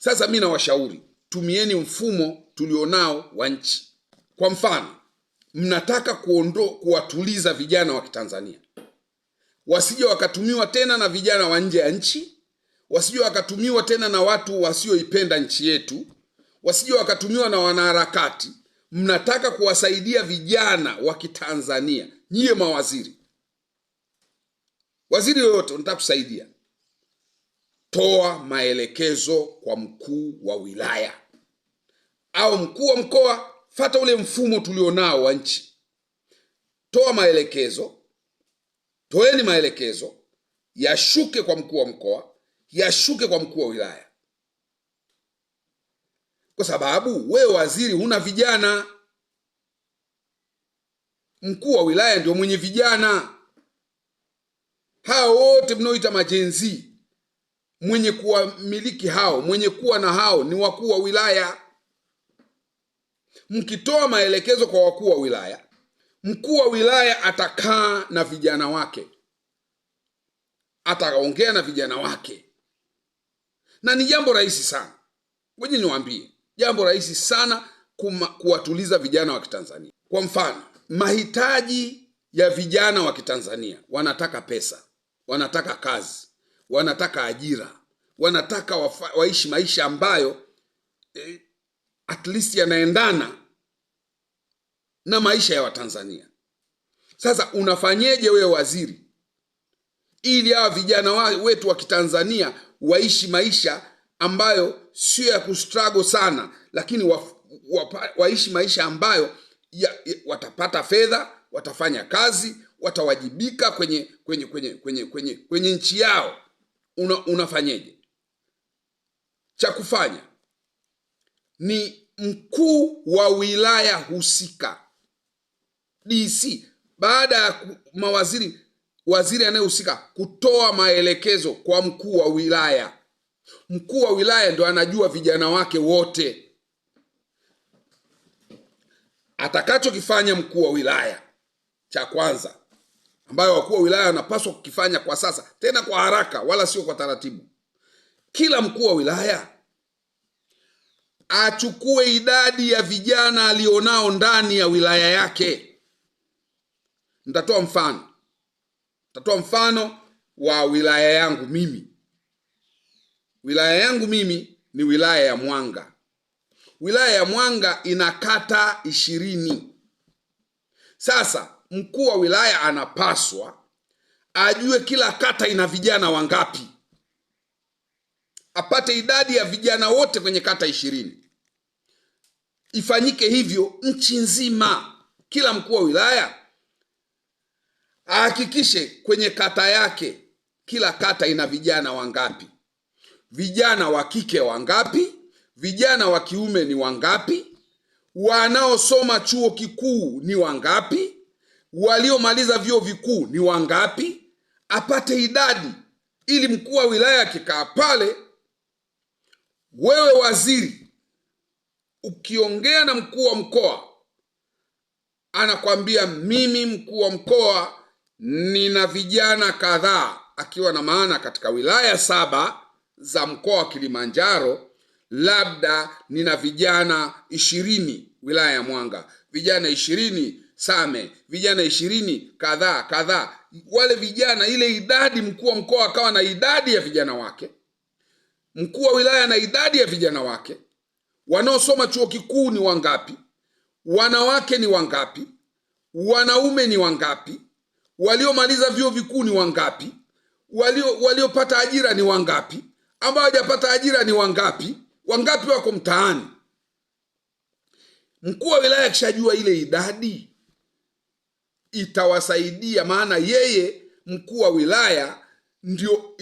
Sasa mimi nawashauri, tumieni mfumo tulionao wa nchi. Kwa mfano, mnataka kuwatuliza vijana wa Kitanzania, wasije wakatumiwa tena na vijana wa nje ya nchi, wasije wakatumiwa tena na watu wasioipenda nchi yetu, wasije wakatumiwa na wanaharakati. Mnataka kuwasaidia vijana wa Kitanzania, nyie mawaziri, waziri yoyote unataka kusaidia, toa maelekezo kwa mkuu wa wilaya au mkuu wa mkoa. Fata ule mfumo tulionao wa nchi, toa maelekezo, toeni maelekezo, yashuke kwa mkuu wa mkoa, yashuke kwa mkuu wa wilaya, kwa sababu wewe waziri huna vijana. Mkuu wa wilaya ndio mwenye vijana. Hao wote mnaoita majenzi, mwenye kuwamiliki hao, mwenye kuwa na hao ni wakuu wa wilaya. Mkitoa maelekezo kwa wakuu wa wilaya, mkuu wa wilaya atakaa na vijana wake, ataongea na vijana wake, na ni jambo rahisi sana. Ngoja niwaambie, jambo rahisi sana kuwatuliza vijana wa Kitanzania. Kwa mfano, mahitaji ya vijana wa Kitanzania, wanataka pesa, wanataka kazi, wanataka ajira, wanataka waishi maisha ambayo at least yanaendana na maisha ya Watanzania. Sasa unafanyeje wewe waziri ili hawa vijana wetu wa Kitanzania waishi maisha ambayo sio ya kustruggle sana, lakini waishi maisha ambayo watapata fedha, watafanya kazi, watawajibika kwenye nchi yao? Unafanyeje? Cha kufanya ni mkuu wa wilaya husika, DC, baada ya waziri anayehusika kutoa maelekezo kwa mkuu wa wilaya. Mkuu wa wilaya ndo anajua vijana wake wote. Atakachokifanya mkuu wa wilaya, cha kwanza, ambayo wakuu wa wilaya wanapaswa kukifanya kwa sasa, tena kwa haraka wala sio kwa taratibu, kila mkuu wa wilaya achukue idadi ya vijana alionao ndani ya wilaya yake. Nitatoa mfano wa wilaya yangu mimi. Wilaya yangu mimi ni wilaya ya Mwanga. Wilaya ya Mwanga ina kata 20. Sasa mkuu wa wilaya anapaswa ajue kila kata ina vijana wangapi, apate idadi ya vijana wote kwenye kata 20. Ifanyike hivyo nchi nzima. Kila mkuu wa wilaya ahakikishe kwenye kata yake, kila kata ina vijana wangapi, vijana wa kike wangapi, vijana wa kiume ni wangapi, wanaosoma chuo kikuu ni wangapi, waliomaliza vyuo vikuu ni wangapi. Apate idadi, ili mkuu wa wilaya akikaa pale, wewe waziri ukiongea na mkuu wa mkoa, anakwambia mimi mkuu wa mkoa nina vijana kadhaa, akiwa na maana katika wilaya 7 za mkoa wa Kilimanjaro, labda nina vijana 20 wilaya ya Mwanga, vijana 20 Same, vijana 20 kadhaa. Wale vijana, ile idadi, mkuu wa mkoa akawa na idadi ya vijana wake, mkuu wa wilaya na idadi ya vijana wake. Wanaosoma chuo kikuu ni wangapi, wanawake ni wangapi, wanaume ni wangapi, waliomaliza vyuo vikuu ni wangapi, waliopata ajira ni wangapi, ambao hawajapata ajira ni wangapi, wangapi wako mtaani. Mkuu wa wilaya akishajua ile idadi, itawasaidia. Maana yeye mkuu wa wilaya ndio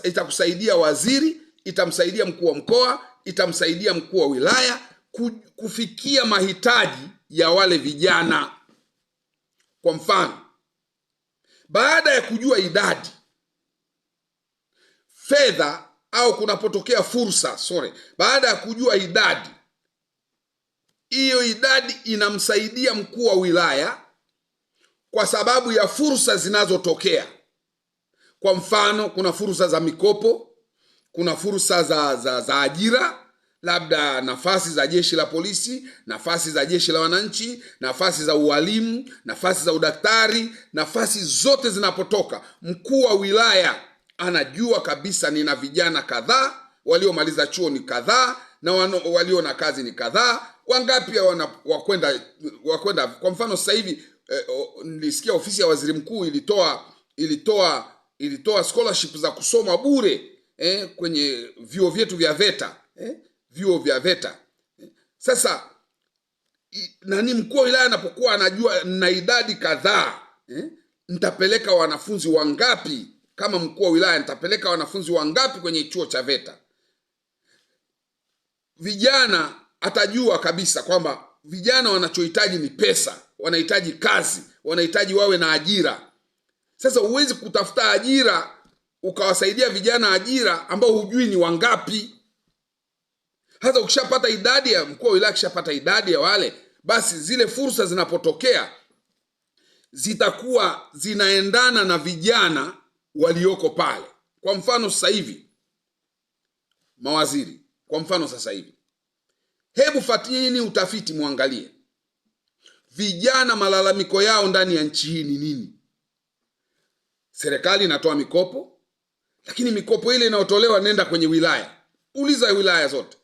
itakusaidia waziri, itamsaidia mkuu wa mkoa, itamsaidia mkuu wa wilaya kufikia mahitaji ya wale vijana. Kwa mfano, baada ya kujua idadi, fedha au kunapotokea fursa, baada ya kujua idadi, hiyo idadi inamsaidia mkuu wa wilaya kwa sababu ya fursa zinazotokea. Kwa mfano, kuna fursa za mikopo, kuna fursa za ajira, labda nafasi za jeshi la polisi, nafasi za jeshi la wananchi, nafasi za ualimu, nafasi za udaktari. Nafasi zote zinapotoka, mkuu wa wilaya anajua kabisa nina vijana kadhaa, waliomaliza chuo ni kadhaa, na walio na kazi ni kadhaa. Wangapi wakwenda. Kwa mfano sasa hivi nilisikia ofisi ya waziri mkuu ilitoa scholarship za kusoma bure kwenye vyuo vyetu vya VETA, vyuo vya VETA. Sasa nani, mkuu wa wilaya anapokuwa anajua na idadi kadhaa, nitapeleka wanafunzi wangapi? Kama mkuu wa wilaya nitapeleka wanafunzi wangapi kwenye chuo cha VETA? Vijana atajua kabisa kwamba vijana wanachohitaji ni pesa, wanahitaji kazi, wanahitaji wawe na ajira. Sasa huwezi kutafuta ajira ukawasaidia vijana ajira ambao hujui ni wangapi. Hata ukishapata idadi ya mkuu wa wilaya, ukishapata idadi ya wale, basi zile fursa zinapotokea zitakuwa zinaendana na vijana walioko pale. Kwa mfano sasa hivi mawaziri, kwa mfano sasa hivi, hebu fatini utafiti, muangalie vijana malalamiko yao ndani ya nchi hii ni nini. Serikali inatoa mikopo, lakini mikopo ile inayotolewa nenda kwenye wilaya, uliza wilaya zote,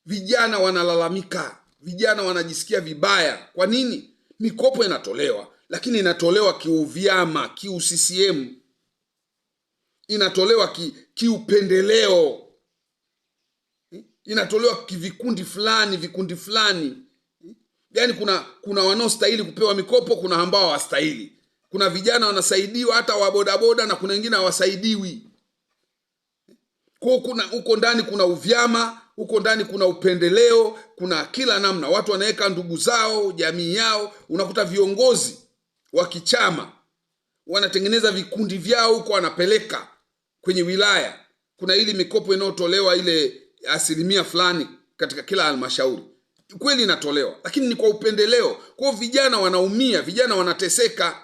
vijana wanalalamika, vijana wanajisikia vibaya. Kwa nini? Mikopo inatolewa, lakini inatolewa kiuvyama, kiu-CCM, inatolewa kiupendeleo, inatolewa kivikundi fulani. Yaani kuna wanaostahili kupewa mikopo, kuna ambao hawastahili. Kuna vijana wanasaidiwa hata wa bodaboda, na kuna wengine hawasaidiwi. Kwa huko ndani kuna uvyama, huko ndani kuna upendeleo, kuna kila namna. Watu wanaweka ndugu zao, jamii yao. Unakuta viongozi wa kichama wanatengeneza vikundi vyao huko, wanapeleka kwenye wilaya. Kuna ili mikopo inayotolewa ile 1% fulani katika kila halmashauri, kweli inatolewa, lakini ni kwa upendeleo. Kwa vijana wanaumia, vijana wanateseka.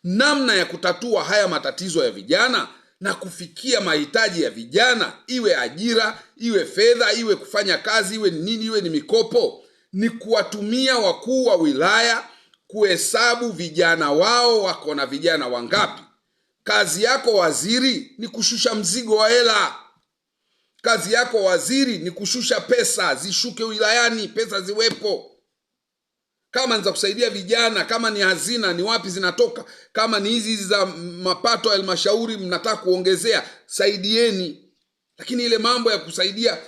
Namna ya kutatua haya matatizo ya vijana na kufikia mahitaji ya vijana, iwe ajira, iwe fedha, iwe kufanya kazi, iwe nini, iwe ni mikopo, ni kuwatumia wakuu wa wilaya kuhesabu vijana wao wako na vijana wangapi. Kazi yako waziri ni kushusha mzigo wa hela. Kazi yako waziri ni kushusha pesa, zishuke wilayani, pesa ziwepo. Kama ni za kusaidia vijana, kama ni hazina, ni wapi zinatoka? Kama ni hizi za mapato ya halmashauri mnataka kuongezea, saidieni. Lakini ile mambo ya kusaidia,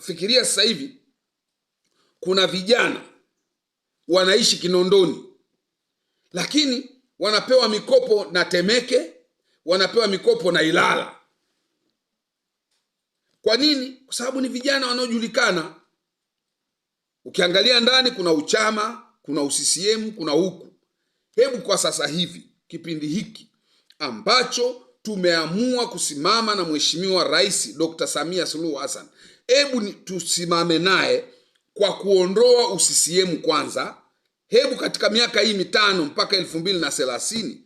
fikiria sasa hivi kuna vijana wanaishi Kinondoni, lakini wanapewa mikopo na Temeke, wanapewa mikopo na Ilala. Kwa nini? Kwa sababu ni vijana wanaojulikana. Ukiangalia ndani kuna uchama, kuna uCCM, kuna huku. Hebu kwa sasa hivi, kipindi hiki ambacho tumeamua kusimama na Mheshimiwa Rais Dr. Samia Suluhu Hassan, hebu tusimame naye kwa kuondoa uCCM kwanza. Hebu katika miaka hii 5 mpaka 2030,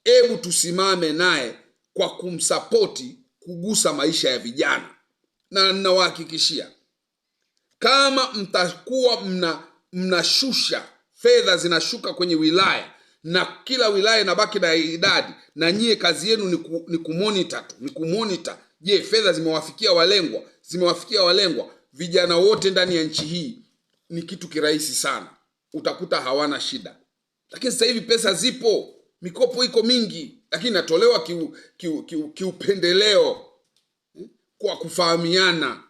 hebu tusimame naye kwa kumsapoti kugusa maisha ya vijana. Na ninawahakikishia kama mtakuwa mnashusha fedha, zinashuka kwenye wilaya na kila wilaya inabaki na idadi, na nyie kazi yenu ni kumonitor, je, fedha zimewafikia walengwa, vijana wote ndani ya nchi hii, ni kitu kirahisi sana, utakuta hawana shida. Lakini sasa hivi pesa zipo, mikopo iko mingi, lakini natolewa kiupendeleo, kwa kufahamiana.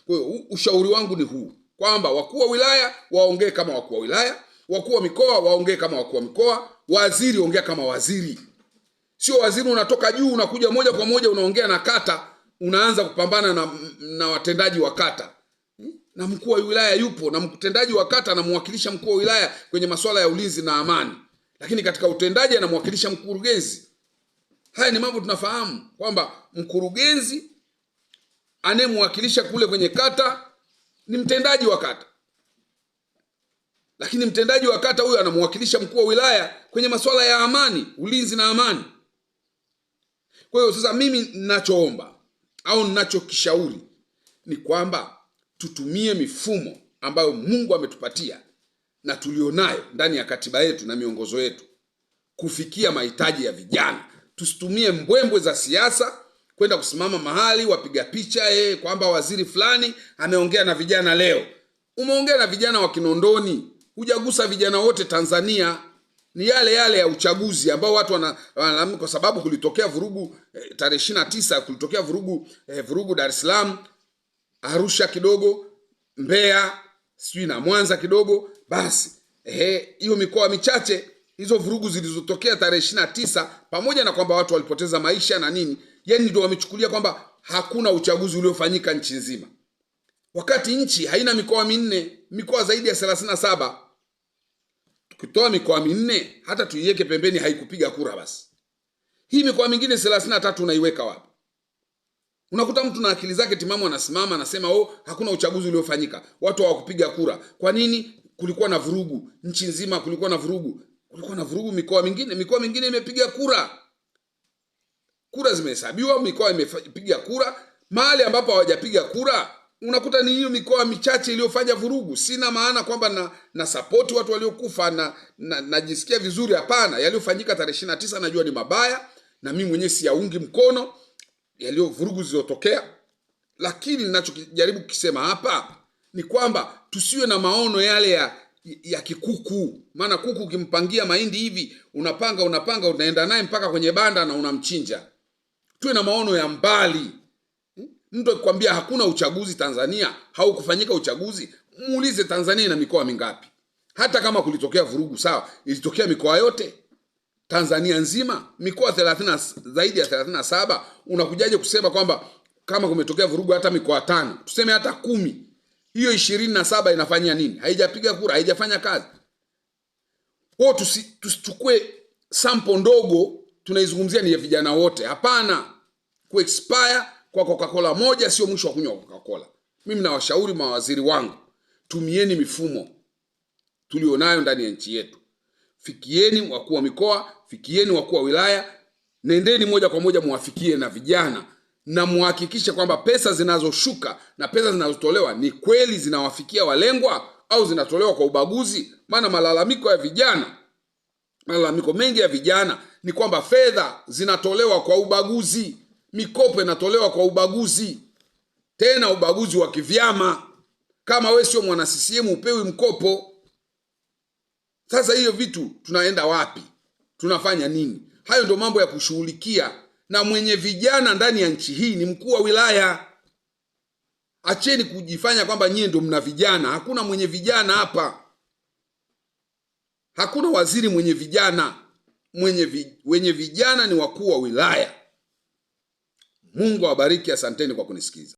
Kwa hiyo ushauri wangu ni huu, kwamba wakuu wa wilaya waongee kama wakuu wa wilaya, wakuu wa mikoa waongee kama wakuu wa mikoa, waziri ongea kama waziri. Sio waziri unatoka juu unakuja moja kwa moja unaongea na kata, unaanza kupambana na watendaji wa kata. Na mkuu wa wilaya yupo, na mtendaji wa kata anamwakilisha mkuu wa wilaya kwenye masuala ya ulinzi na amani, lakini katika utendaji anamwakilisha mkurugenzi. Haya ni mambo tunafahamu kwamba mkurugenzi anemwakilisha kule kwenye kata ni mtendaji wa kata, lakini mtendaji wa kata huyo anamwakilisha mkuu wa wilaya kwenye masuala ya amani, ulinzi na amani. Kwa hiyo sasa mimi ninachoomba au ninachokishauri ni kwamba tutumie mifumo ambayo Mungu ametupatia na tulionayo ndani ya katiba yetu na miongozo yetu kufikia mahitaji ya vijana. Tusitumie mbwembwe za siasa kwenda kusimama mahali wapiga picha kwamba waziri fulani ameongea na vijana leo. Umeongea na vijana wa Kinondoni, hujagusa vijana wote Tanzania. Ni yale yale ya uchaguzi ambao watu wanalalamika kwa sababu kulitokea vurugu tarehe 29, kulitokea vurugu Dar es Salaam, Arusha kidogo, Mbeya, sijui na Mwanza kidogo. Basi hiyo mikoa michache, hizo vurugu zilizotokea tarehe 29, pamoja na kwamba watu walipoteza maisha na nini, yani ndio wamechukulia kwamba hakuna uchaguzi uliofanyika nchi nzima, wakati nchi haina mikoa minne, mikoa zaidi ya 37. Tukitoa mikoa minne hata tuiweke pembeni, haikupiga kura, basi hii mikoa mingine 33 unaiweka wapi? Unakuta mtu na akili zake timamu anasimama anasema hakuna uchaguzi uliofanyika, watu hawakupiga kura. Kwa nini? Kulikuwa na vurugu nchi nzima, kulikuwa na vurugu mikoa mingine imepiga kura, kura zimehesabiwa, mikoa imepiga kura. Mahali ambapo hawajapiga kura unakuta ni hiyo mikoa michache iliyofanya vurugu. Sina maana kwamba na support watu waliokufa na najisikia vizuri, hapana. Yaliyofanyika tarehe 29 najua ni mabaya na mimi mwenyewe siyaungi mkono yaliyo vurugu zilizotokea, lakini ninachojaribu kusema hapa ni kwamba tusiwe na maono yale ya kikuku. Maana kuku ukimpangia mahindi hivi, unapanga unaenda naye mpaka kwenye banda na unamchinja. Tuwe na maono ya mbali. Mtu akikwambia hakuna uchaguzi Tanzania, haukufanyika uchaguzi, muulize Tanzania ina mikoa mingapi? Hata kama kulitokea vurugu, sawa, ilitokea mikoa yote Tanzania nzima, mikoa 30 zaidi ya 37. Unakujaje kusema kwamba kama kumetokea vurugu hata mikoa 5, tuseme hata 10, hiyo 27 inafanya nini? Haijapiga kura, haijafanya kazi. Tusichukue sample ndogo tunaizungumzia ni ya vijana wote. Hapana. Kuexpire kwa Coca-Cola moja sio mwisho wa kunywa Coca-Cola. Mimi nawashauri mawaziri wangu, tumieni mifumo tulionayo ndani ya nchi yetu. Fikieni wakuu wa mikoa, fikieni wakuu wa wilaya, nendeni moja kwa moja muwafikie na vijana na muhakikishe kwamba pesa zinazoshuka na pesa zinazotolewa ni kweli zinawafikia walengwa au zinatolewa kwa ubaguzi. Maana malalamiko mengi ya vijana ni kwamba fedha zinatolewa kwa ubaguzi, mikopo inatolewa kwa ubaguzi, tena ubaguzi wa kivyama. Kama wewe sio mwana CCM upewi mkopo. Sasa hiyo vitu tunaenda wapi? Tunafanya nini? Hayo ndio mambo ya kushughulikia. Na mwenye vijana ndani ya nchi hii ni mkuu wa wilaya. Acheni kujifanya kwamba nyie ndio mna vijana. Hakuna mwenye vijana hapa. Hakuna waziri mwenye vijana. Wenye vijana ni wakuu wa wilaya. Mungu awabariki. Asanteni kwa kunisikiza.